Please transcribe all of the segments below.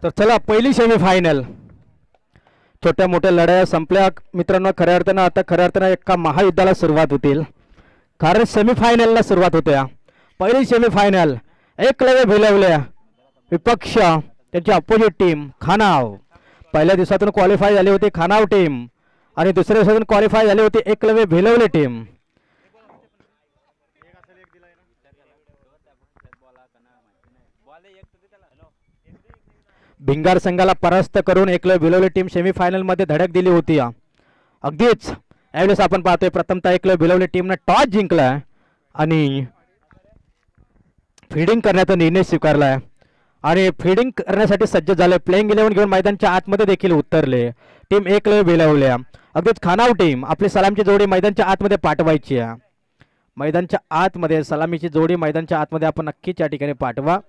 तर चला पहिली सेमीफायनल छोट्या मोठ्या लढाया संपल्या मित्रांनो. खऱ्या अर्थानं आता खऱ्या अर्थानं एका महायुद्धाला सुरुवात होतील. कारण सेमीफायनलला सुरुवात होत्या. पहिली सेमीफायनल एकलव्य भिलवल्या विपक्ष त्यांची अपोजिट टीम खानाव. पहिल्या दिवसातून क्वालिफाय झाली होती खानाव टीम आणि दुसऱ्या दिवसातून क्वालिफाय झाली होती एकलव्य भिलवले टीम. भिंगार संघाला परास्त करून एकलव्य भिलवले टीम सेमीफायनल मध्ये धडक दिली होती. अगदीच यावेळेस आपण पाहतोय प्रथमतः एकलव्य भिलवले टीमने टॉस जिंकलाय आणि फिल्डिंग करण्याचा निर्णय स्वीकारलाय आणि फिल्डिंग करण्यासाठी सज्ज झाले. प्लेइंग 11 घेऊन मैदानच्या आतमध्ये देखील उतरले. टीम एकलव्य भिलवल्या. अगदीच खानाव टीम आपली सलामीची जोडी मैदानच्या आतमध्ये पाठवायची आहे. मैदानच्या आतमध्ये सलामीची जोडी मैदानच्या आतमध्ये आपण नक्कीच या ठिकाणी पाठवा.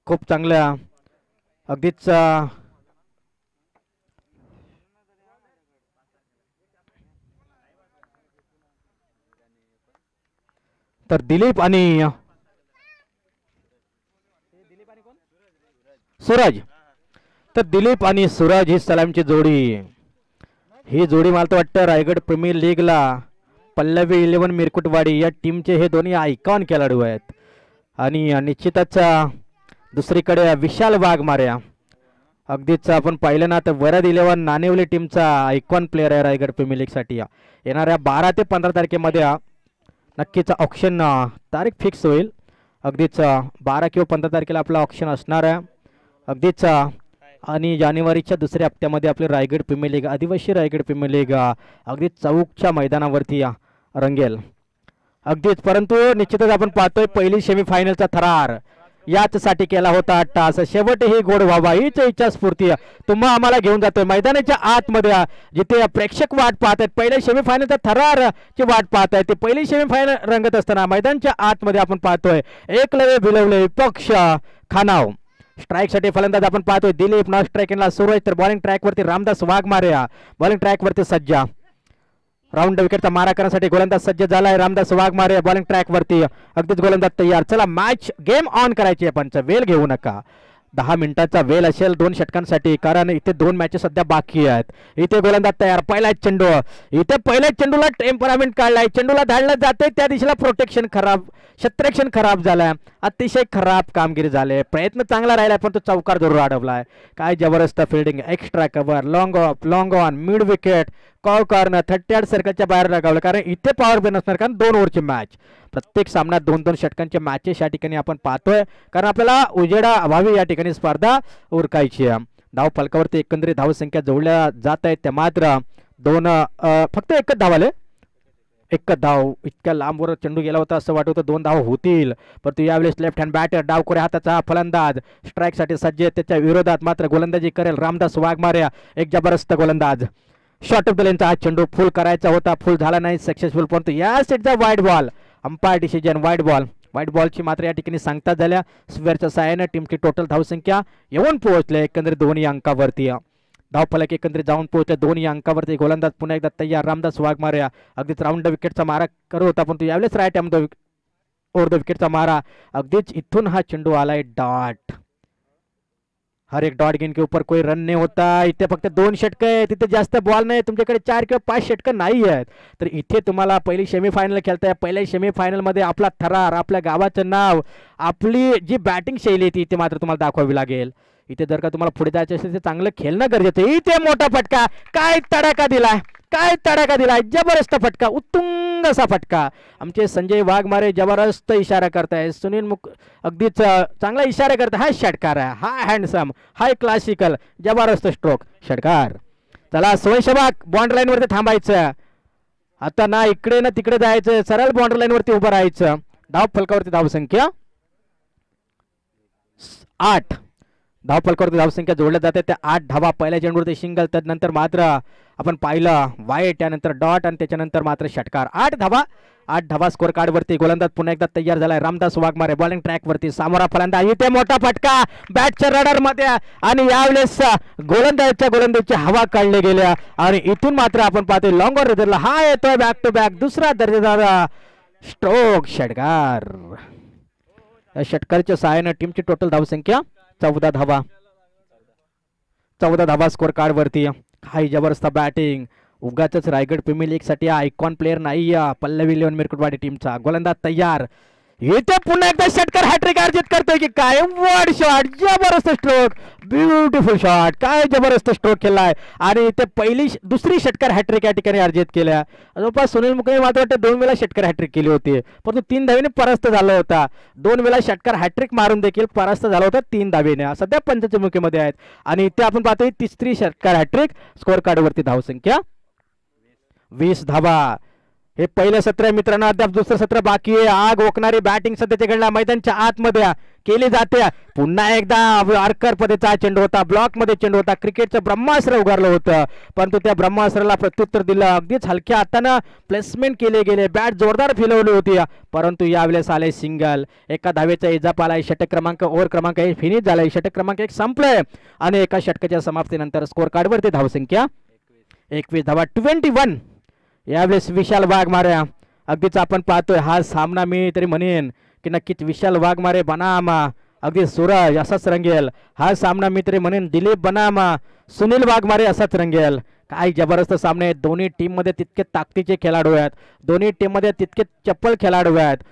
खूप चांगल्या अगदीच तर दिलीप आणि सूरज. तर दिलीप आणि सूरज ही सलामची जोडी. ही जोडी मला तर वाटतं रायगड प्रीमियर लीगला पल्लवी 11 मिरकुटवाडी या टीमचे हे दोन्ही आयकॉन खेळाडू आहेत. आणि निश्चितच दुसरीकडे विशाल वाघमाऱ्या अगदीच आपण पाहिलं ना तर वरद 11 नाणेवली टीमचा आयकॉन प्लेअर आहे रायगड प्रीमियर लीगसाठी. येणाऱ्या 12 ते 15 तारखेमध्ये नक्कीच ऑक्शन तारीख फिक्स होईल. अगदीच 12 किंवा 15 तारखेला आपला ऑक्शन असणार आहे. अगदीच आणि जानेवारीच्या दुसऱ्या हप्त्यामध्ये आपली रायगड प्रीमियर लीग आदिवासी रायगड प्रीमियर लीग अगदी चौकच्या मैदानावरती रंगेल. अगदीच परंतु निश्चितच आपण पाहतोय पहिली सेमीफायनलचा थरार याचसाठी केला होता टास. शेवट ही गोड व्हावा हीच इच्छा स्फूर्ती तुम्हा आम्हाला घेऊन जातोय मैदानाच्या आतमध्ये जिथे प्रेक्षक वाट पाहत आहेत. पहिल्या सेमीफायनलचा थरार ची वाट पाहत आहेत. ते पहिली सेमीफायनल रंगत असताना मैदानाच्या आतमध्ये आपण पाहतोय एकलव्य भिलवले विपक्ष खानाव. स्ट्राईक साठी फलंदाज आपण पाहतोय दिलीप. नॉन स्ट्राईकिंगला सूरज. तर बॉलिंग ट्रॅक वरती रामदास वाघमारे. बॉलिंग ट्रॅक वरती सज्जा. राऊंड विकेटचा मारा करण्यासाठी गोलंदाज सज्ज झालाय रामदास वाघमारे. बॉलिंग ट्रॅक वरती अगदीच गोलंदाज तयार. चला मॅच गेम ऑन करायची आहे. पंच वेळ घेऊ नका. 10 मिनिटाचा वेळ असेल 2 षटकांसाठी कारण इथे 2 मॅचेस सध्या बाकी आहेत. इथे गोलंदाज तयार. पहिला चेंडू. इथे पहिल्या चेंडूला टेम्परामेंट काढलाय. चेंडूला धाडलं जाते त्या दिशेला प्रोटेक्शन खराब. क्षेत्ररक्षण खराब झालाय. अतिशय खराब कामगिरी झाले. प्रयत्न चांगला राहिलाय पण तो चौकार जरूर अडवलाय. काय जबरदस्त fielding. Extra cover long of long on mid wicket corner 38 सर्कलच्या बाहेर लगावलं कारण इथे पॉवर प्ले नसणार कारण 2 ओव्हरची मॅच. प्रत्येक सामन्यात 2-2 षटकांचे मॅचेस या ठिकाणी आपण पाहतोय कारण आपल्याला उजेडा अभावी या ठिकाणी स्पर्धा उरकायची आहे. धाव फलकावरती एकंदरीत धावसंख्या जोडल्या जात आहेत त्या मात्र 2 फक्त एकच धाव आले. एकच धाव. इतक्या लांबवर चेंडू गेला होता असं वाटत होतं 2 धाव होतील परंतु यावेळेस लेफ्ट हँड बॅटर डावखोऱ्या हाताचा हा फलंदाज स्ट्राईक साठी सज्ज. त्याच्या विरोधात मात्र गोलंदाजी करेल रामदास वाघमारे. एक जबरदस्त गोलंदाज. शॉर्ट ऑफ द लेनचा हा चेंडू फुल करायचा होता. फुल झाला नाही सक्सेसफुल परंतु या सेटचा wide ball. Umpire decision wide ball. वाईट बॉलची मात्र या ठिकाणी सांगता झाल्या. स्क्वेअरच्या सहाय्याने टीमची टोटल धावसंख्या येऊन पोहोचले एकंदरीत 2 अंकावरती. धावफलक एकंदरीत जाऊन पोहोचले 2 अंकावरती. गोलंदाज पुन्हा एकदा तयार रामदास वाघमारे. अगदीच राऊंड द विकेटचा मारा करत होता परंतु यावेळेस राईट हँड ओव्हर द विकेटचा मारा. अगदीच इथून हा चेंडू आलाय डॉट. हर एक डॉट गेंद के ऊपर कोई रन नहीं होता. इथे फक्त 2 षटक आहे. तिथे जास्त बॉल नाही. तुमच्याकडे 4 किंवा 5 षटक नाही आहेत तर इथे तुम्हाला पहिली सेमीफायनल खेळताय. पहिल्या सेमीफायनल मध्ये आपला थरार आपल्या गावाचं नाव आपली जी बॅटिंग शैली आहे ती इथे मात्र तुम्हाला दाखवावी लागेल. इथे जर का तुम्हाला पुढे जायचं असेल तर चांगलं खेळणं गरजेचं आहे. इथे मोठा फटका. काय तडाखा दिलाय. काय तडाखा दिलाय. जबरदस्त फटका. उत्तुंग असा फटका. आमचे संजय वाघमारे जबरदस्त इशारा करताय. सुनील अगदीच चांगला इशारा करताय. हा षटकार आहे. हा हँडसम हाय क्लासिकल जबरदस्त स्ट्रोक षटकार. चला सोयशबाग बॉन्ड लाईन वरती थांबायचं. आता ना इकडे ना तिकडे जायचं. सरळ बॉन्ड लाईन वरती उभं राहायचं. धाव फलकावरती धावसंख्या 8. धाव फलकावरती धावसंख्या जोडल्या जाते त्या 8 धावा. पहिल्या चेंडूवरती सिंगल त्यानंतर मात्र आपण पाहिलं वाईट त्यानंतर डॉट आणि त्याच्यानंतर मात्र षटकार. 8 धावा स्कोर कार्ड वरती. गोलंदाज पुन्हा एकदा तयार झालाय रामदास वाघमारे. बॉलिंग ट्रॅक वरती सामोरा फलंदाज. इथे मोठा फटका बॅटच्या रडार मध्ये आणि यावेळेस गोलंदाजची हवा काढली गेल्या आणि इथून मात्र आपण पाहतोय लॉंगर रिझल्टला हा येतोय बॅक टू बॅक दुसरा दर्जेदार स्ट्रोक षटकार. या षटकाराच्या सहाय्याने टीमची टोटल धावसंख्या 14 धावा. 14 धावा स्कोर कार्ड वरती. काही जबरदस्त बॅटिंग. उगाच रायगड प्रीमियर लीग साठी आयकॉन प्लेअर नाही पल्लवी इलेव्हन मिरकुटवाडी टीमचा. गोलंदाज तयार. इथे पुन्हा एकदा षटकार हॅट्रिक अर्जित करतोय की काय. वर्ड शॉट, जबरदस्त स्ट्रोक, ब्युटिफुल शॉट, काय जबरदस्त स्ट्रोक केलाय. आणि इथे दुसरी षटकार हॅट्रिक या ठिकाणी अर्जित केल्या. जवळपास सुनील मुकेने मला वाटतं 2 वेळा षटकार हॅट्रिक केली होती, परंतु 3 धावेने परास्त झाला होता. 2 वेळा षटकार हॅट्रिक मारून देखील परास्त झाला होता 3 धावेने. सध्या पंचचमुखीमध्ये आहेत. आणि इथे आपण पाहतोय तिसरी षटकार हॅट्रिक. स्कोर कार्ड वरती धावसंख्या 20 धावा. हे पहिलं सत्र आहे मित्रांनो, अद्याप दुसरं सत्र बाकी आहे. आग ओकणारी बॅटिंग सध्याच्या घडला मैदानच्या आतमध्ये केली जाते. पुन्हा एकदा आर्कर पदेचा चेंडू होता, ब्लॉक मध्ये चेंडू होता. क्रिकेटचं ब्रह्मास्त्र उगारलं होतं, परंतु त्या ब्रह्मास्त्राला प्रत्युत्तर दिलं. अगदीच हलक्या हातानं प्लेसमेंट केले गेले, बॅट जोरदार फिरवली होती, परंतु यावेळेस आले सिंगल. एका धावेचा इजाफा आलाय. षटक क्रमांक ओव्हर क्रमांक 1 फिनिश झालाय. षटक क्रमांक 1 संपलंय आणि एका षटकाच्या समाप्तीनंतर स्कोर कार्डवरती धावसंख्या 21 धावा. 21. यावेळेस विशाल वाघमारे. अगदीच आपण पाहतोय हा सामना मी तरी म्हणेन की नक्कीच विशाल वाघमारे बनाम अगदी सूरज असाच रंगेल. हा सामना मी तरी म्हणेन दिलीप बनाम सुनील वाघमारे असाच रंगेल. काय जबरदस्त सामने. दोन्ही टीम मध्ये तितके ताकदीचे खेळाडू आहेत, दोन्ही टीम मध्ये तितके चप्पल खेळाडू आहेत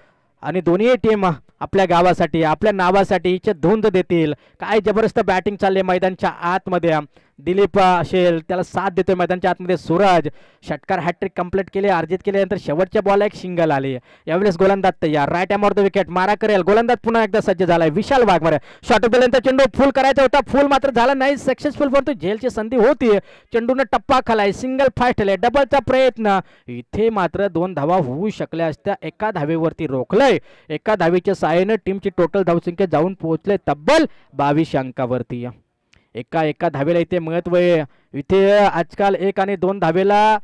आणि दोन्ही टीम आपल्या गावासाठी आपल्या नावासाठी हिचे धुंद देतील. काय जबरदस्त बॅटिंग चालले मैदानच्या आतमध्ये. दिलीप असेल त्याला साथ देतोय मैदानच्या आतमध्ये सूरज. षटकार हॅट्रिक कंप्लीट केले, अर्जित केल्यानंतर शेवटच्या बॉलला एक सिंगल आली. यावेळेस गोलंदाज तयार. राईट हँड द विकेट मारा करेल. गोलंदाज पुन्हा एकदा सज्ज झालाय विशाल वाघमारे. शॉर्ट दिल्यानंतर चेंडू फुल करायचा होता, फुल मात्र झाला नाही सक्सेसफुल, परंतु झेलची संधी होती. चेंडूने टप्पा खालाय, सिंगल फास्ट झाले. डबलचा प्रयत्न. इथे मात्र 2 धावा होऊ शकल्या असत्या. एका धावेवरती रोखलंय. एका धावेच्या साहाय्याने टीमची टोटल धावसंख्या जाऊन पोहोचले तब्बल 22 अंकावरती. एका धावेला इथे महत्व आहे. इथे आजकाल 1 आणि 2 धावेला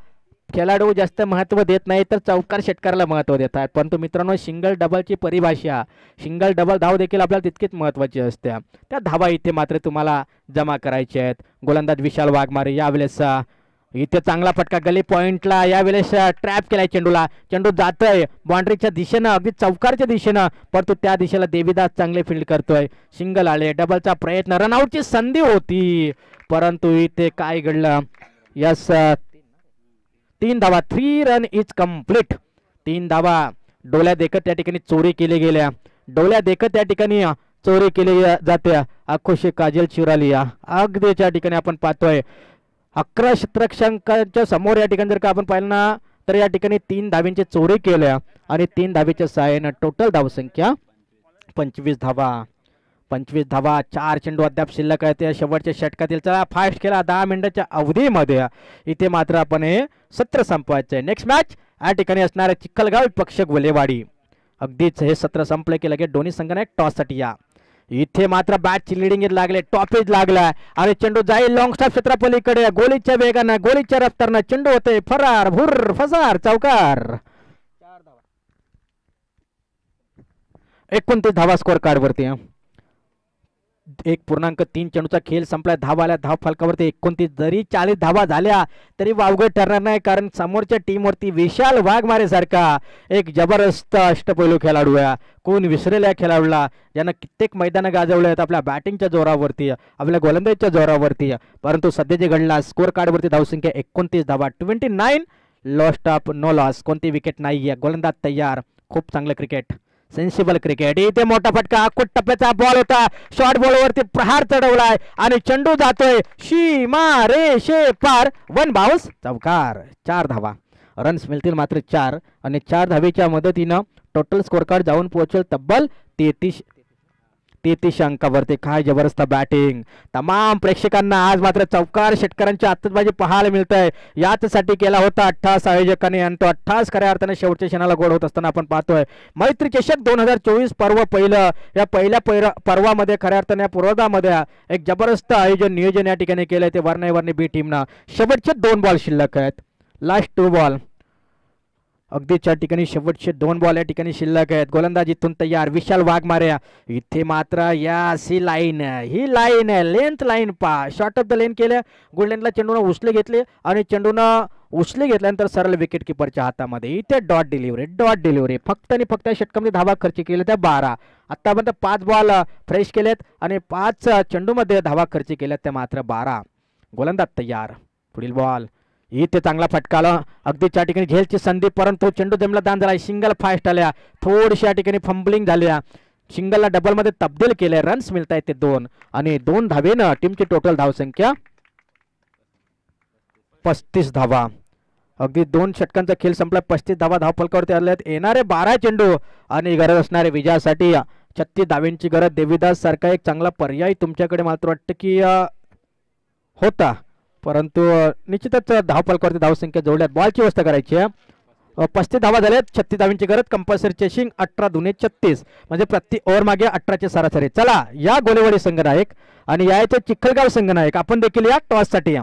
खेळाडू जास्त महत्व देत नाही, तर चौकार षटकाराला महत्व देतात. परंतु मित्रांनो सिंगल डबलची परिभाषा, सिंगल डबल धाव देखील आपल्याला तितकीच महत्वाची असते. त्या धावा इथे मात्र तुम्हाला जमा करायच्या आहेत. गोलंदाज विशाल वाघमारे. यावेळेस इथे चांगला फटका गली पॉइंटला. यावेळेस ट्रॅप केलाय चेंडूला. चेंडू जातोय बाउंड्रीच्या दिशेनं, अगदी चौकारच्या दिशेनं, परंतु त्या दिशेला देवीदास चांगले फील्ड करतोय. सिंगल आले. डबलचा प्रयत्न, रनआउटची संधी होती, परंतु इथे काय घडलं. यस 3 धावा. 3 रन इज कम्प्लीट. 3 धावा. डोल्या देखत त्या ठिकाणी चोरी केली गेल्या. डोल्या देखत त्या ठिकाणी चोरी केली जाते. आखोशी काजल चिरालिया. अगदी त्या ठिकाणी आपण पाहतोय 11 शतरक्षकांच्या समोर या ठिकाणी जर का आपण पाहिलं ना, तर या ठिकाणी 3 धाव्यांची चोरी केल्या आणि 3 धावेच्या सहाय्याने टोटल धावसंख्या 25 धावा. 25 धावा. 4 चेंडू अद्याप शिल्लक आहेत. शेवटच्या षटकातील चला फास्ट केला 10 मिनिटाच्या अवधीमध्ये. इथे मात्र आपण हे सत्र संपवायचं आहे. नेक्स्ट मॅच या ठिकाणी असणार आहे चिखलगाव पक्ष गोलेवाडी. अगदीच हे सत्र संपलं की लगेच दोन्ही संघाने टॉससाठी या. इथे मात्र बॅटची लिडिंग लागले, टॉपेज लागला आणि चेंडू जाईल लॉंग स्टॉप क्षेत्रपलीकडे. गोलीच्या वेगानं, गोलीच्या रफ्तारनं चेंडू होते फरार, भुर फसार, चौकार. 29 धावा स्कोर कार्ड वरती. 1.3 चेंडूचा खेळ संपला. धावा आल्या धाव फलकावरती 29. जरी 40 धावा झाल्या तरी वावगं ठरणार नाही, कारण समोरच्या टीमवरती विशाल वाघमारे सारखा एक जबरदस्त अष्टपैलू खेळाडू आहे. कोण विसरेल या खेळाडूला, ज्यानं कित्येक मैदानं गाजवले आहेत आपल्या बॅटिंगच्या जोरावरती, आपल्या गोलंदाजीच्या जोरावरती. परंतु सध्या जे घडला स्कोर कार्डवरती धावसंख्या 29 धावा. 29 लॉस्ट ऑफ नो लॉस. कोणती विकेट नाहीये. गोलंदाज तयार. खूप चांगलं क्रिकेट, सेन्सिबल क्रिकेट. इथे मोठा फटका. अकुट टप्प्याचा बॉल होता. शॉर्ट बॉलवरती प्रहार चढवलाय आणि चेंडू जातोय शीमा रेषे पार. 1 बाउन्स, चौकार. 4 धावा. रन्स मिळतील मात्र 4 आणि 4 धावेच्या मदतीनं टोटल स्कोर कार्ड जाऊन पोहोचेल तब्बल 33 अंकावरती. काय जबरदस्त बॅटिंग. तमाम प्रेक्षकांना आज मात्र चौकार षटकारांची आतषबाजी पाहायला मिळत आहे. याचसाठी केला होता 28 आयोजकांनी आणि तो 28 खऱ्या अर्थाने शेवटच्या क्षणाला गोड होत असताना आपण पाहतोय. मैत्री चषक 2024 पर्व पहिलं. या पहिल्या पर्वामध्ये खऱ्या अर्थाने पूर्वदामध्ये एक जबरदस्त आयोजन नियोजन या ठिकाणी केलंय ते वर्णी बी टीमनं. शेवटचे 2 बॉल शिल्लक आहेत. Last 2 ball. अगदीच्या ठिकाणी शेवटचे 2 बॉल या ठिकाणी शिल्लक आहेत. गोलंदाज इथून तयार. विशाल वाघमारे. इथे मात्र यास ही लाईन आहे लेंथ लाईन पा. शॉर्ट ऑफ द लेन केले. गोल्डनला चेंडूनं उचले घेतले आणि चेंडूनं उचले घेतल्यानंतर सरळ विकेट किपरच्या हातामध्ये. इथे डॉट डिलिव्हरी. फक्त आणि फक्त षटकामध्ये धावा खर्च केले त्या 12. आतापर्यंत 5 बॉल फ्रेश केलेत आणि 5 चेंडूमध्ये धावा खर्च केल्यात त्या मात्र 12. गोलंदाज तयार. पुढील बॉल इथे चांगला फटकाला अगदी त्या ठिकाणी झेलची संधी, परंतु चेंडू जमला दान झाला. सिंगल फास्ट आल्या, थोडीशी या ठिकाणी फंबलिंग झाल्या. सिंगलला डबल मध्ये तब्दील केले. रन्स मिळत आहेत ते 2 आणि 2 धावेनं टीमची टोटल धावसंख्या 35 धावा. अगदी 2 षटकांचा खेळ संपला. 35 धावा धावफलकावरती आल्यात. येणारे 12 चेंडू आणि गरज असणारे विजयासाठी 36 धाव्यांची गरज. देवीदास सारखा एक चांगला पर्याय तुमच्याकडे मात्र वाटतं की होता, परंतु निश्चितच धावफलकावरती धावसंख्या जोडल्यात. बॉलची व्यवस्था करायची आहे. 35 धावा झाल्यात. 36 धाव्यांची गरज. कंपल्सरी चेसिंग 18 दुने 36 म्हणजे प्रति ओव्हर मागे 18ची सरासरी. चला या गोलेवाडी संघनायक आणि याचे चिखलगाव संघनायक आपण देखील या टॉस साठी.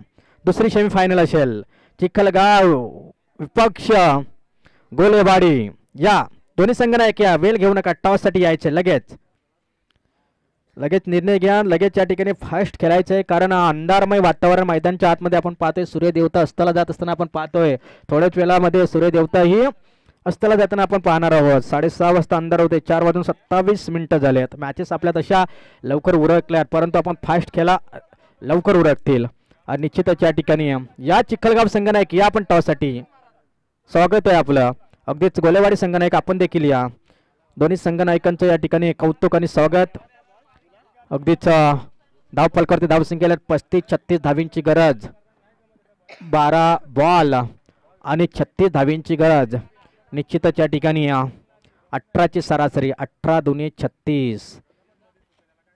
दुसरी सेमीफायनल असेल. चिखलगाव विपक्ष गोलेवाडी. या दोन्ही संघनायक या वेळ घेऊ नका. टॉस साठी यायचे. लगेच निर्णय घ्या. लगेच या ठिकाणी फास्ट खेळायचं आहे, कारण अंधारमय वातावरण मैदानच्या आतमध्ये आपण पाहतोय. सूर्यदेवता अस्ताला जात असताना आपण पाहतोय. थोड्याच वेळामध्ये सूर्यदेवता ही अस्ताला जाताना आपण पाहणार आहोत. 6:30 वाजता अंधार होते. 4:27 झालेत. मॅचेस आपल्या तशा लवकर उरकल्यात, परंतु आपण फास्ट खेळा लवकर उरकतील. आणि निश्चितच या ठिकाणी या चिखलगाव संघनायक या आपण टॉससाठी स्वागत आहे आपलं. अगदीच गोलेवाडी संघनायक आपण देखील या. दोन्ही संघनायकांचं या ठिकाणी कौतुक आणि स्वागत. अगदीच धावफलकावरती धावसंख्येला 35-36 धावींची गरज. 12 बॉल आणि 36 धावींची गरज. निश्चितच या ठिकाणी 18ची सरासरी. 18 दुने 36.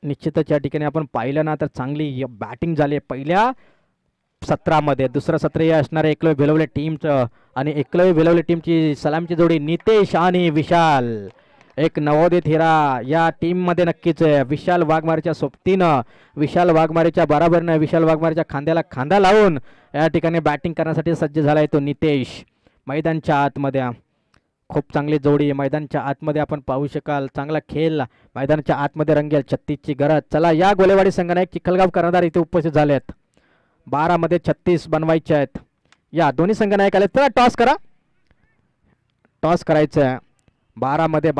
निश्चितच या ठिकाणी आपण पाहिलं ना तर चांगली बॅटिंग झाली पहिल्या सत्रामध्ये. दुसरं सत्र हे असणारे एकलव्य भिलवले टीमचं आणि एकलव्य भिलवले टीमची सलामची जोडी नितेश आणि विशाल. एक नवोदित हिरा या टीम मध्ये नक्कीच आहे. विशाल वाघमारेच्या सोबतीनं, विशाल वाघमारेच्या बराबरीनं, विशाल वाघमारेच्या खांद्याला खांदा लावून या ठिकाणी बॅटिंग करण्यासाठी सज्ज झालाय तो नितेश. मैदानच्या आतमध्ये खूप चांगली जोडी. मैदानच्या आतमध्ये आपण पाहू शकाल चांगला खेळ मैदानाच्या आतमध्ये रंगेल. 36ची गरज. चला या गोलेवाडी संघनायक चिखलगाव कर्णधार इथे उपस्थित झालेत. 12 मध्ये 36 बनवायचे आहेत. या दोन्ही संघनायक आले. चला टॉस करा. टॉस करायचं आहे. 12 मध्ये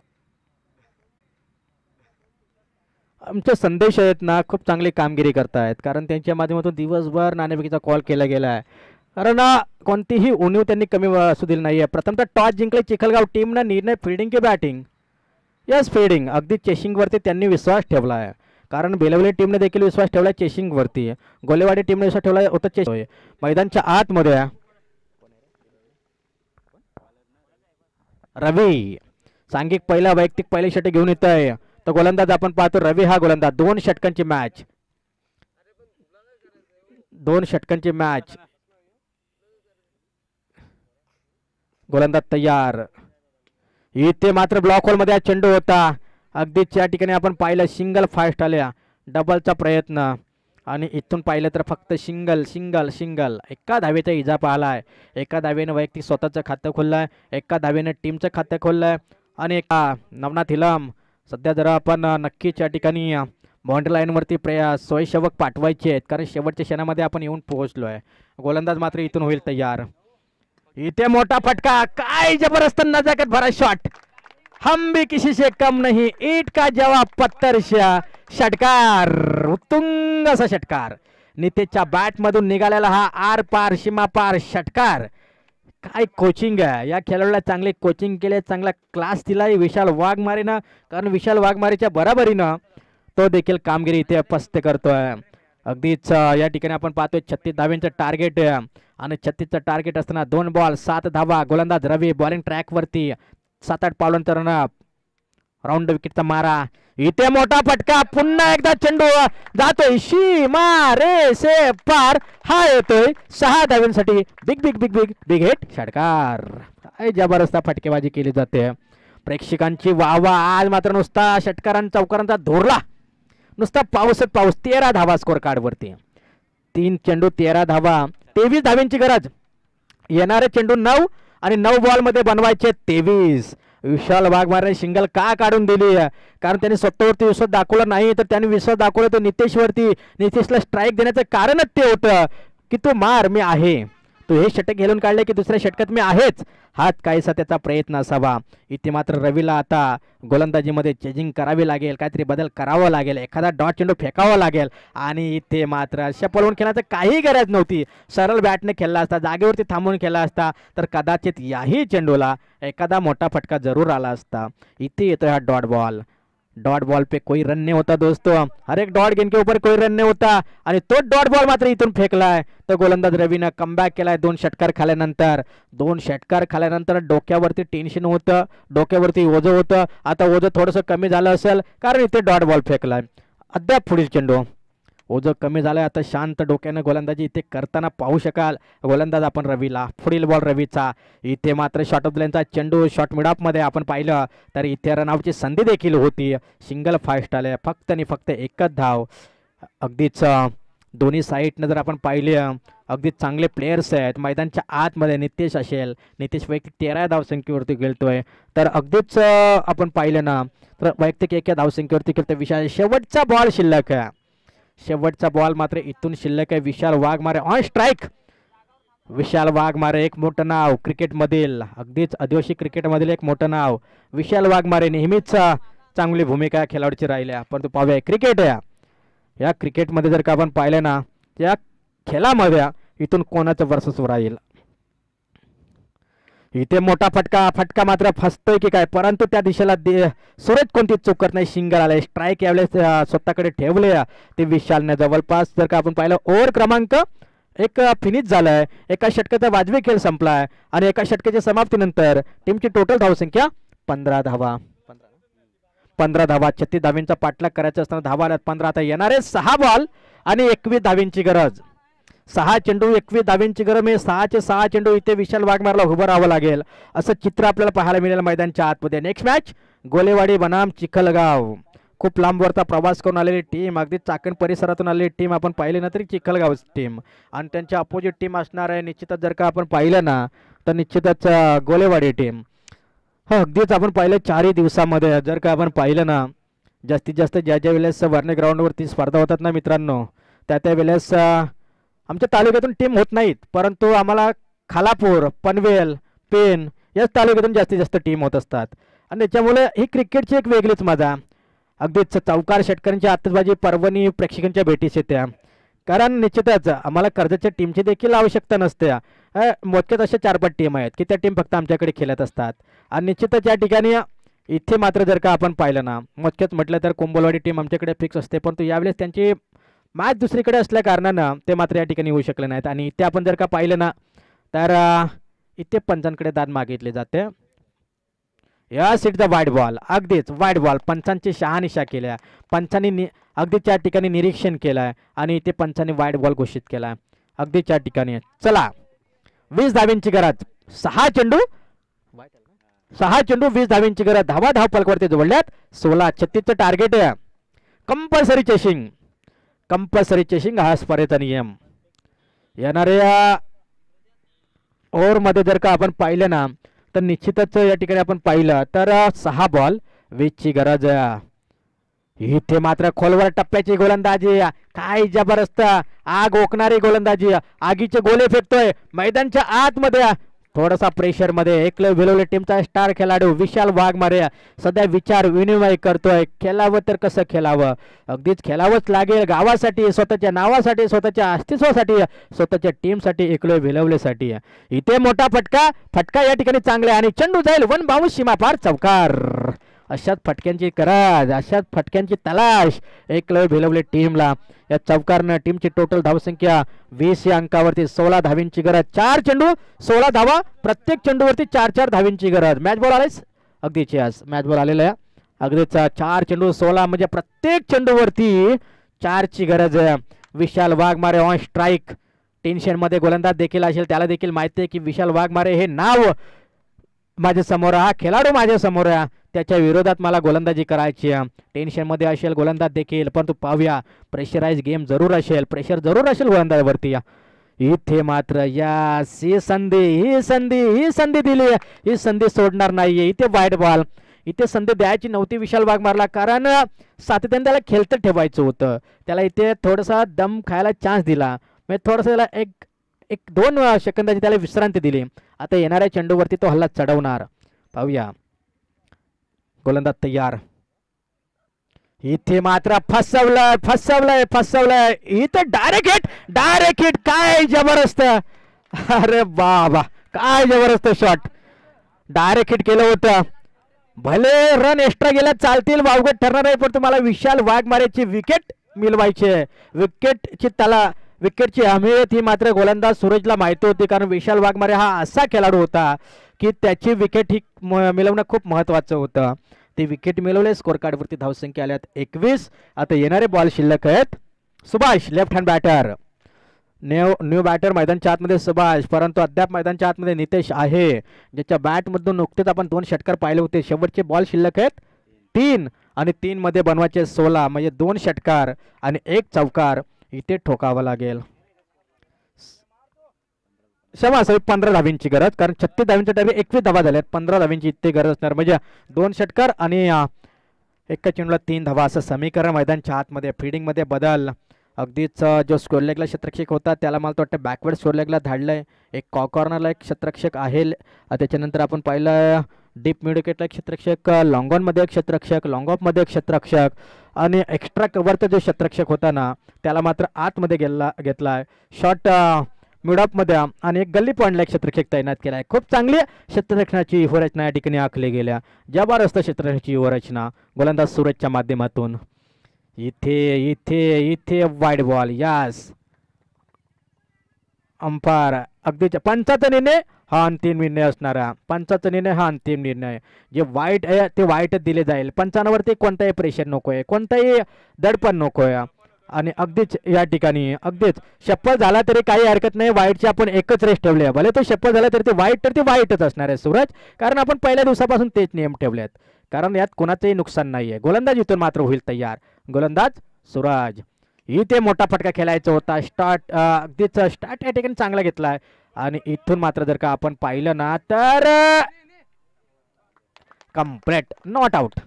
आमचे संदेश आहेत ना खूप चांगली कामगिरी करतायत, कारण त्यांच्या माध्यमातून दिवसभर नाणेफेकीचा कॉल केला गेला आहे. कारण कोणतीही उणीव त्यांनी कमी असू दिली नाही आहे. प्रथमतः टॉस जिंकले चिखलगाव टीमनं. निर्णय फिल्डिंग की बॅटिंग? Yes fielding. अगदी चेसिंगवरती त्यांनी विश्वास ठेवला आहे, कारण बेलवली टीमने देखील विश्वास ठेवला चेसिंगवरती. गोलेवाडी टीमने विश्वास ठेवला होता चेसिंग. मैदानच्या आतमध्ये रवी सांघिक पहिला वैयक्तिक पहिले षटक घेऊन येत आहे. तर गोलंदाज आपण पाहतो रवी हा गोलंदाज. 2 षटकांची मॅच. 2 षटकांची मॅच. गोलंदाज तयार. इथे मात्र ब्लॉक होल मध्ये चेंडू होता. अगदीच या ठिकाणी आपण पाहिलं सिंगल फास्ट आल्या. डबलचा प्रयत्न आणि इथून पाहिलं तर फक्त सिंगल सिंगल सिंगल. एका धावेचा इजाफा आलाय. एका धावेनं वैयक्तिक स्वतःचं खातं खोललंय. एका धावेनं टीमचं खातं खोललंय. आणि एका नवनाथ हिलम सध्या जरा आपण नक्कीच या ठिकाणी बाउंड्री लाईनवरती स्वयंसेवक पाठवायचे आहेत, कारण शेवटच्या क्षणामध्ये आपण येऊन पोहोचलो आहे. गोलंदाज मात्र इथून होईल तयार. इथे मोठा फटका. काय जबरदस्त नजाकत भरा शॉट. हम भी किसी से कम नहीं. ईट का जवाब पत्थर शा. षटकार. उत्तुंग असा षटकार. नितेशच्या बॅट मधून निघालेला हा आर पार सीमा पार षटकार. काय कोचिंग आहे या खेळाडूला. चांगले कोचिंग केले, चांगला क्लास दिलाय विशाल वाघमारेनं, कारण विशाल वाघमारेच्या बराबरीनं तो देखील कामगिरी इथे पस्त करतोय. अगदीच या ठिकाणी आपण पाहतोय 36 धाव्यांचं टार्गेट आहे आणि 36चं टार्गेट असताना 2 बॉल 7 धावा. गोलंदाज रवी बॉलिंग ट्रॅक वरती. 7-8 पावलांतर राऊंड विकेटचा मारा. इथे मोठा फटका. पुन्हा एकदा चेंडू जातोय सीमा रे से पार. हा येतोय 6 धाव्यांसाठी. Big big big big big hit. षटकार. काय जबरदस्त फटकेबाजी केली जाते. प्रेक्षकांची वाहवा. आज मात्र नुसता षटकारांचा चौकारांचा धोरला. नुसता पाऊसच पाऊस. 13 धावा स्कोर कार्ड वरती. 3 चेंडू 13 धावा. 23 धाव्यांची गरज. येणारे चेंडू 9 आणि 9 बॉल मध्ये बनवायचे 23. विशाल वाघमारे सिंगल का काढून दिली? कारण त्यांनी स्वतःवरती विश्वास दाखवला नाही, तर त्यांनी विश्वास दाखवला तो नितेशवरती. नितेशला स्ट्राईक देण्याचं कारणच ते होतं की तो मार मी आहे. तू हे षटक घेऊन काढले की दुसऱ्या षटकात मी आहेच, हाच काहीसा त्याचा प्रयत्न असावा. इथे मात्र रवीला आता गोलंदाजीमध्ये चेंजिंग करावी लागेल, काहीतरी बदल करावा लागेल, एखादा डॉट चेंडू फेकावा लागेल. आणि इथे मात्र अशा पळवून खेळण्याचं काही गरज नव्हती. सरळ बॅटने खेळला असता, जागेवरती थांबून खेळला असता तर कदाचित याही चेंडूला एखादा मोठा फटका जरूर आला असता. इथे येतोय हा डॉट बॉल. डॉट बॉल पे कोई रन नहीं होता दोस्तों, हर एक डॉट गेंद के ऊपर कोई रन नहीं होता. आणि तो डॉट बॉल मात्र इथून फेकलाय. तर गोलंदाज रवीनं कमबॅक केलाय 2 षटकार खाल्यानंतर. 2 षटकार खाल्यानंतर डोक्यावरती टेन्शन होतं, डोक्यावरती ओझं होतं. आता ओझं थोडंसं कमी झालं असेल कारण इथे डॉट बॉल फेकलाय. अद्याप पुढील चेंडू. ओझं कमी झालंय, आता शांत डोक्यानं गोलंदाजी इथे करताना पाहू शकाल गोलंदाज आपण रवीला. पुढील बॉल रवीचा. इथे मात्र शॉर्ट ऑफ लाईनचा चेंडू शॉर्ट मिडऑफमध्ये आपण पाहिलं तर इथे रनआउटची संधी देखील होती. सिंगल फास्ट आले, फक्त आणि फक्त एकच धाव. अगदीच दोन्ही साईडनं जर आपण पाहिले अगदीच चांगले प्लेयर्स आहेत. मैदानच्या आतमध्ये नितेश असेल, नितेश वैयक्तिक 13 धावसंख्येवरती खेळतोय. तर अगदीच आपण पाहिलं ना तर वैयक्तिक 1 धावसंख्येवरती खेळतोय विशाल. शेवटचा बॉल शिल्लक आहे, शेवटचा बॉल मात्र इथून शिल्लक आहे. विशाल वाघमारे ऑन स्ट्राईक. विशाल वाघमारे एक मोठं नाव क्रिकेटमधील, अगदीच आदिवासी क्रिकेटमधील एक मोठं नाव. विशाल वाघमारे नेहमीच चांगली भूमिका खेळाडूची राहिल्या. परंतु पाहूया क्रिकेट आहे, या क्रिकेटमध्ये जर का आपण पाहिलं ना या खेळामध्ये इथून कोणाचं वर्चस्व राहील. इथे मोठा फटका मात्र फसतोय की काय, परंतु त्या दिशेला सुरेश कोणती चूक करत नाही. सिंगल आले, स्ट्राईक यावेळेस स्वतःकडे ठेवले ते विशालने. जवळपास जर का आपण पाहिलं ओव्हर क्रमांक 1 फिनिश झालाय. एका षटकाचा वाजवी खेळ संपलाय आणि एका षटकाच्या समाप्तीनंतर टीमची टोटल धावसंख्या 15 धावा. 15 धावा. 36 धावींचा पाठलाग करायचा असताना धावा आल्यात 15. आता येणारे 6 बॉल आणि 21 धावींची गरज. 6 चेंडू 21 धावींची गरज. म्हणजे 6चे 6 चेंडू इथे विशाल वाघमारला उभं राहावं लागेल असं चित्र आपल्याला पाहायला मिळेल मैदानच्या आतमध्ये. नेक्स्ट मॅच गोलेवाडी बनाम चिखलगाव. खूप लांबवरचा प्रवास करून आलेली टीम, अगदी चाकण परिसरातून आलेली टीम आपण पाहिली ना तरी चिखलगाव टीम आणि त्यांच्या अपोजिट टीम असणार आहे निश्चितच. जर का आपण पाहिलं ना तर निश्चितच गोलेवाडी टीम. हा अगदीच आपण पाहिलं 4 दिवसामध्ये जर का आपण पाहिलं ना जास्तीत जास्त ज्या वेळेस वर्णे ग्राउंडवरती स्पर्धा होतात ना मित्रांनो त्या वेळेस आमच्या तालुक्यातून टीम होत नाहीत, परंतु आम्हाला खालापूर, पनवेल, पेन याच तालुक्यातून जास्तीत जास्त टीम होत असतात. आणि त्याच्यामुळे ही क्रिकेटची एक वेगळीच मजा. अगदीच चौकार षटकांची आतषबाजी परभणी प्रेक्षकांच्या भेटीस येत्या. कारण निश्चितच आम्हाला कर्जतच्या टीमची देखील आवश्यकता नसते. मोजक्यात अशा 4-5 टीम आहेत की त्या टीम फक्त आमच्याकडे खेळत असतात. आणि निश्चितच या ठिकाणी इथे मात्र जर का आपण पाहिलं ना मोजक्यात म्हटलं तर कोंबलवाडी टीम आमच्याकडे फिक्स असते, परंतु यावेळेस त्यांची मॅच दुसरीकडे असल्या कारणानं ते मात्र या ठिकाणी येऊ शकले नाहीत. आणि इथे आपण जर का पाहिलं ना तर इथे पंचांकडे दाद मागितले जाते. या सीटचा वाईट बॉल, अगदीच वाईट बॉल. पंचांची शहानिशा केल्या, पंचांनी अगदीच या ठिकाणी निरीक्षण केलंय आणि इथे पंचांनी वाईट बॉल घोषित केलाय अगदीच या ठिकाणी. चला 20 धावींची गरज. 6 चेंडू 20 धावींची गरज. धावा धाव पलकवरती जोडल्यात 16. 36चं टार्गेट आहे. कंपल्सरी चेसिंग, कंपल्सरी चेसिंग हा स्पर्धेचा नियम. येणाऱ्या ओव्हरमध्ये जर का आपण पाहिलं ना तर निश्चितच या ठिकाणी आपण पाहिलं तर 6 बॉल 20ची गरज आहे. इथे मात्र खोलवर टप्प्याची गोलंदाजी, काय जबरदस्त आग ओकणारी गोलंदाजी. आगीचे गोले फेकतोय मैदानच्या आतमध्ये. थोडासा प्रेशर मध्ये एकलव्य भिलवले टीमचा स्टार खेळाडू विशाल वाघमारे सध्या विचार विनिमय करतोय. खेळावं तर कसं खेळावं, अगदीच खेळावंच लागेल गावासाठी, स्वतःच्या नावासाठी, स्वतःच्या अस्तित्वासाठी, स्वतःच्या टीमसाठी, एकलव्य भिलवलेसाठी. इथे मोठा फटका या ठिकाणी चांगला आणि चेंडू जाईल 1 बाउंस सीमा पार चौकार. अशाच फटक्यांची गरज, अशाच फटक्यांची तलाश एकलव्य भिलवले टीमला. या चौकारनं टीमची टोटल धावसंख्या 20 या अंकावरती. 16 धावींची गरज. 4 चेंडू 16 धावा, प्रत्येक चेंडूवरती 4-4 धावींची गरज. मॅच बॉल आलेच अगदीच, आज मॅच बॉल आलेला आहे अगदीच. 4 चेंडू 16 म्हणजे प्रत्येक चेंडूवरती 4ची गरज आहे. विशाल वाघमारे ऑन स्ट्राईक. टेन्शन मध्ये गोलंदाज देखील असेल, त्याला देखील माहिती आहे की विशाल वाघमारे हे नाव माझ्या समोर, हा खेळाडू माझ्या समोर आहे, त्याच्या विरोधात मला गोलंदाजी करायची. टेन्शनमध्ये असेल गोलंदाज देखील, परंतु पाहूया प्रेशराइज गेम जरूर असेल, प्रेशर जरूर असेल गोलंदाजावरती. इथे मात्र या ही संधी दिली, ही संधी सोडणार नाहीये. इथे वाईट बॉल, इथे संधी द्यायची नव्हती विशाल वाघमारला, कारण सातत्याने त्याला खेळत ठेवायचं होतं. त्याला इथे थोडासा दम खायला चान्स दिला, म्हणजे थोडासा त्याला एक 2 सेकंदाची त्याला विश्रांती दिली. आता येणाऱ्या चेंडूवरती तो हल्ला चढवणार. पाहूया. गोलंदाज तयार. इथे मात्र फसवलंय. इथे डायरेक्ट हिट. काय जबरदस्त. अरे बाबा काय जबरदस्त शॉट. डायरेक्ट हिट केलं होतं. भले रन एक्स्ट्रा गेल्या चालतील, वावगट ठरणार आहे, पण तुम्हाला विशाल वाघमारेची विकेट मिळवायची. विकेटची अहमियत ही मात्र गोलंदाज सूरजला माहिती होती, कारण विशाल वाघमारे हा असा खेळाडू होता की त्याची विकेट ही मिळवणं खूप महत्त्वाचं होतं. ते विकेट मिळवले. स्कोर कार्डवरती धावसंख्या आल्यात 21. आता येणारे बॉल शिल्लक आहेत. Subhash left hand batter. New batter मैदानच्या आतमध्ये सुभाष, परंतु अद्याप मैदानच्या आतमध्ये नितेश आहे, ज्याच्या बॅटमधून नुकतेच आपण 2 षटकार पाहिले होते. शेवटचे बॉल शिल्लक आहेत 3 आणि 3 मध्ये बनवायचे 16, म्हणजे 2 षटकार आणि 1 चौकार इथे ठोकावा लागेल. क्षमा असावी 15 धावींची गरज, कारण 36 धावींच्या टाइम 21 धावा झाल्यात. 15 धावींची इथे गरज असणार, म्हणजे 2 षटकार आणि एका चेंडूला 3 धावा असं समीकरण मैदानच्या आतमध्ये. फिल्डिंगमध्ये बदल. अगदीच जो स्कोर लेगला क्षेत्ररक्षक होता त्याला मला वाटतं बॅकवर्ड स्कोर लेगला धाडलंय. एक कॉर्नरला एक क्षेत्ररक्षक आहे. त्याच्यानंतर आपण पाहिलं डीप मिड विकेटला एक क्षेत्ररक्षक, लॉंग ऑनमध्ये एक क्षेत्ररक्षक, लॉंग ऑफमध्ये एक क्षेत्ररक्षक आणि एक्स्ट्रा कव्हरचा जो क्षेत्ररक्षक होता ना त्याला मात्र आतमध्ये घेतलाय. शॉर्ट मिड ऑफमध्ये आणि एक गल्ली पॉईंटला एक क्षेत्ररक्षक तैनात केला आहे. खूप चांगली क्षेत्ररक्षणाची युवरचना या ठिकाणी आखली गेल्या. जबरदस्त क्षेत्ररक्षणाची युवरचना गोलंदाज सूरजच्या माध्यमातून. इथे वाईड बॉल. यास अंपायर अगदीच पंचाचा निर्णय हा अंतिम निर्णय असणार. पंचाचा निर्णय हा अंतिम निर्णय. जे वाईट आहे ते वाईटच दिले जाईल. पंचांवरती कोणताही प्रेशर नकोय, कोणताही दडपण नकोय. आणि अगदीच या ठिकाणी अगदीच शपथ झाला तरी काही हरकत नाही. वाईटची आपण एकच रेस ठेवली आहे. भले तो शपथ झाला तरी ते वाईट तर ते वाईटच असणार आहे सूरज, कारण आपण पहिल्या दिवसापासून तेच नियम ठेवले आहेत, कारण यात कोणाचंही नुकसान नाही आहे. गोलंदाज इथून मात्र होईल तयार. गोलंदाज सूरज. इथे मोठा फटका खेळायचा होता. अगदीच स्टार्ट या ठिकाणी चांगला घेतलाय आणि इथून मात्र जर का आपण पाहिलं ना तर कंप्लीट नॉट आउट.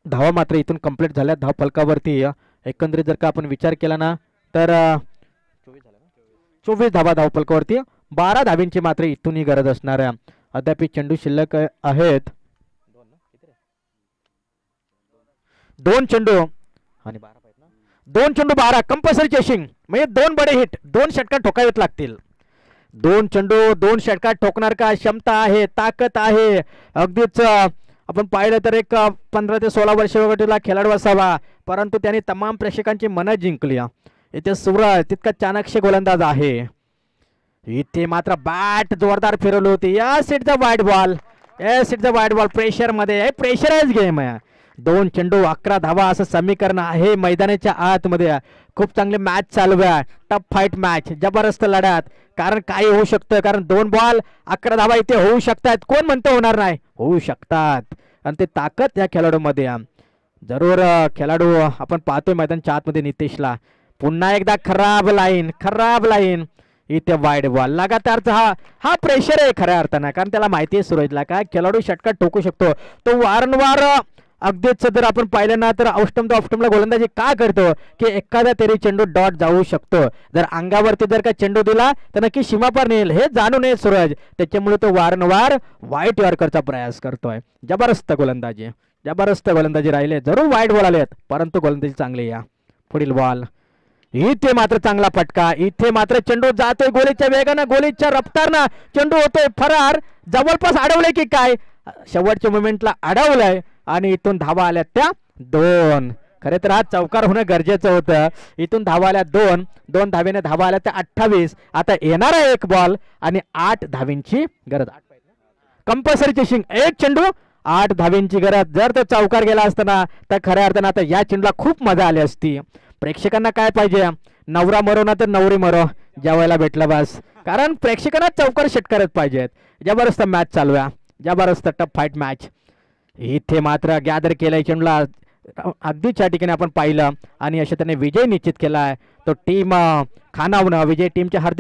धावा मात्र इथून कंप्लीट झाल्या धाव फलकावरती. एकंदरीत जर का आपण विचार केला ना तर 24 धावा धाव फलकावरती. 12 धावींची मात्र इथूनही गरज असणार आहे. अद्याप चेंडू शिल्लक आहेत 2 चेंडू आणि 2 चेंडू 12 कंपल्सरी चेसिंग, म्हणजे 2 बडे हिट, 2 षटकार ठोकावेत लागतील. 2 चेंडू 2 षटकार ठोकणार का क्षमता आहे, ताकद आहे. अगदीच आपण पाहिलं तर एक 15 ते 16 वर्ष वगैरेला खेळाडू असावा, परंतु त्याने तमाम प्रेक्षकांची मनं जिंकली. इथे सूरज तितका चाणक्य गोलंदाज आहे. इथे मात्र बॅट जोरदार फिरवली होती. Yes it's a wide ball. Yes it's a wide ball. प्रेशरमध्ये प्रेशराइज गेम आहे. 2 चेंडू 11 धावा असं समीकरण आहे मैदानाच्या आतमध्ये. खूप चांगली मॅच चालू आहे. टफ फाईट मॅच, जबरदस्त लढत. कारण काय होऊ शकतं, कारण 2 बॉल 11 धावा इथे होऊ शकतात. कोण म्हणतं होणार नाही, होऊ शकतात. आणि ते ताकद या खेळाडूमध्ये जरूर. खेळाडू आपण पाहतोय मैदानाच्या आतमध्ये नितेशला. पुन्हा एकदा खराब लाईन. इथे वाईड बॉल. लगातारचा हा प्रेशर आहे खऱ्या अर्थानं, कारण त्याला माहिती आहे सूरजला काय खेळाडू षटकार ठोकू शकतो. तो वारंवार अगदीच जर आपण पाहिलं ना तर ऑफस्टंपला गोलंदाजी का करतो की एखादा तरी चेंडू डॉट जाऊ शकतो. जर अंगावरती जर का चेंडू दिला तर नक्की सीमापार नेईल हे जाणून नये सूरज, त्याच्यामुळे तो वारंवार वाईट यॉर्करचा प्रयास करतोय. जबरदस्त गोलंदाजी राहिले. जरूर वाईट बॉल आलेत, परंतु गोलंदाजी चांगली. या पुढील बॉल. इथे मात्र चांगला फटका. इथे मात्र चेंडू जातोय गोलीच्या वेगानं, गोलीच्या रफ्तारनं चेंडू होतोय फरार. जवळपास अडवलंय की काय, शेवटच्या मोमेंटला अडवलंय आणि इथून धावा आल्या त्या 2. खरे तर हा चौकार होणं गरजेचं होतं. इथून धावा आल्या 2 धावेने धावा आल्या त्या 28. आता येणारा 1 बॉल आणि 8 धावींची गरज. Compulsory chasing. 1 चेंडू 8 धावींची गरज. जर तो चौकार गेला असताना तर खऱ्या अर्थानं आता या चेंडूला खूप मजा आली असती. प्रेक्षकांना काय पाहिजे, नवरा मरो ना तर नवरी मरो, जेवायला भेटला बस. कारण प्रेक्षकांना चौकार षटकारच पाहिजेत. जबरदस्त मॅच चालू आहे. जबरदस्त टफ फाईट मॅच. इथे मात्र गॅदर केलाय चेंडूला अगदीच या ठिकाणी आपण पाहिलं आणि अशा त्याने विजय निश्चित केलाय. तो टीम खानावणं विजय टीमच्या हार्दिक